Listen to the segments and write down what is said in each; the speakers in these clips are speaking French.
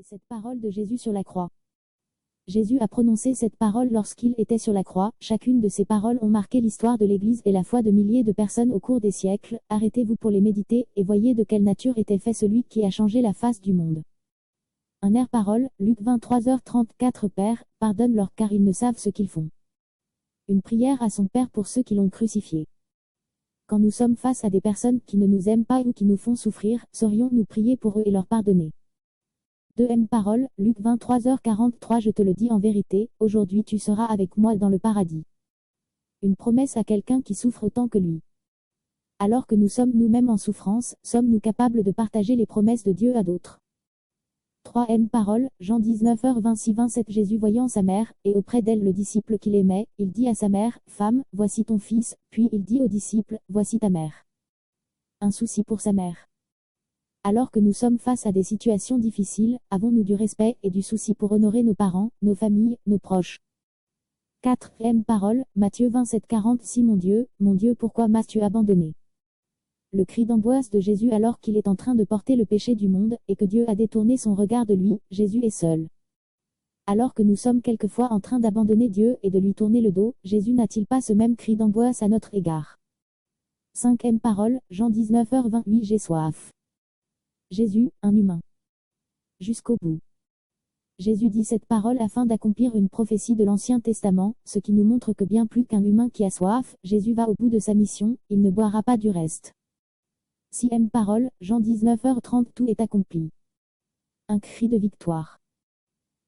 Et cette parole de Jésus sur la croix. Jésus a prononcé cette parole lorsqu'il était sur la croix. Chacune de ces paroles ont marqué l'histoire de l'Église et la foi de milliers de personnes au cours des siècles. Arrêtez-vous pour les méditer, et voyez de quelle nature était fait celui qui a changé la face du monde. Un air parole, Luc 23h34. Père, pardonne-leur car ils ne savent ce qu'ils font. Une prière à son Père pour ceux qui l'ont crucifié. Quand nous sommes face à des personnes qui ne nous aiment pas ou qui nous font souffrir, saurions-nous prier pour eux et leur pardonner? 2 Parole, Luc 23h43. Je te le dis en vérité, aujourd'hui tu seras avec moi dans le paradis. Une promesse à quelqu'un qui souffre autant que lui. Alors que nous sommes nous-mêmes en souffrance, sommes-nous capables de partager les promesses de Dieu à d'autres? 3 Parole, Jean 19h26-27. Jésus voyant sa mère, et auprès d'elle le disciple qu'il aimait, il dit à sa mère, Femme, voici ton fils, puis il dit au disciple, Voici ta mère. Un souci pour sa mère. Alors que nous sommes face à des situations difficiles, avons-nous du respect et du souci pour honorer nos parents, nos familles, nos proches? 4 Parole, Matthieu 27:46. Mon Dieu, pourquoi m'as-tu abandonné? Le cri d'angoisse de Jésus alors qu'il est en train de porter le péché du monde, et que Dieu a détourné son regard de lui. Jésus est seul. Alors que nous sommes quelquefois en train d'abandonner Dieu et de lui tourner le dos, Jésus n'a-t-il pas ce même cri d'angoisse à notre égard? 5 Parole, Jean 19h28. J'ai soif. Jésus, un humain. Jusqu'au bout. Jésus dit cette parole afin d'accomplir une prophétie de l'Ancien Testament, ce qui nous montre que bien plus qu'un humain qui a soif, Jésus va au bout de sa mission, il ne boira pas du reste. 6 Parole, Jean 19h30. Tout est accompli. Un cri de victoire.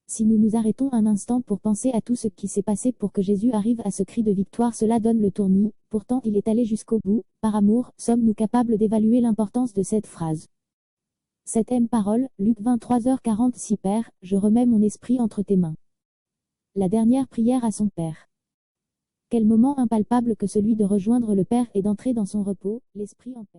Si nous nous arrêtons un instant pour penser à tout ce qui s'est passé pour que Jésus arrive à ce cri de victoire, cela donne le tournis, pourtant il est allé jusqu'au bout. Par amour, sommes-nous capables d'évaluer l'importance de cette phrase? 7 Parole, Luc 23h46. Père, je remets mon esprit entre tes mains. La dernière prière à son Père. Quel moment impalpable que celui de rejoindre le Père et d'entrer dans son repos, l'esprit en paix.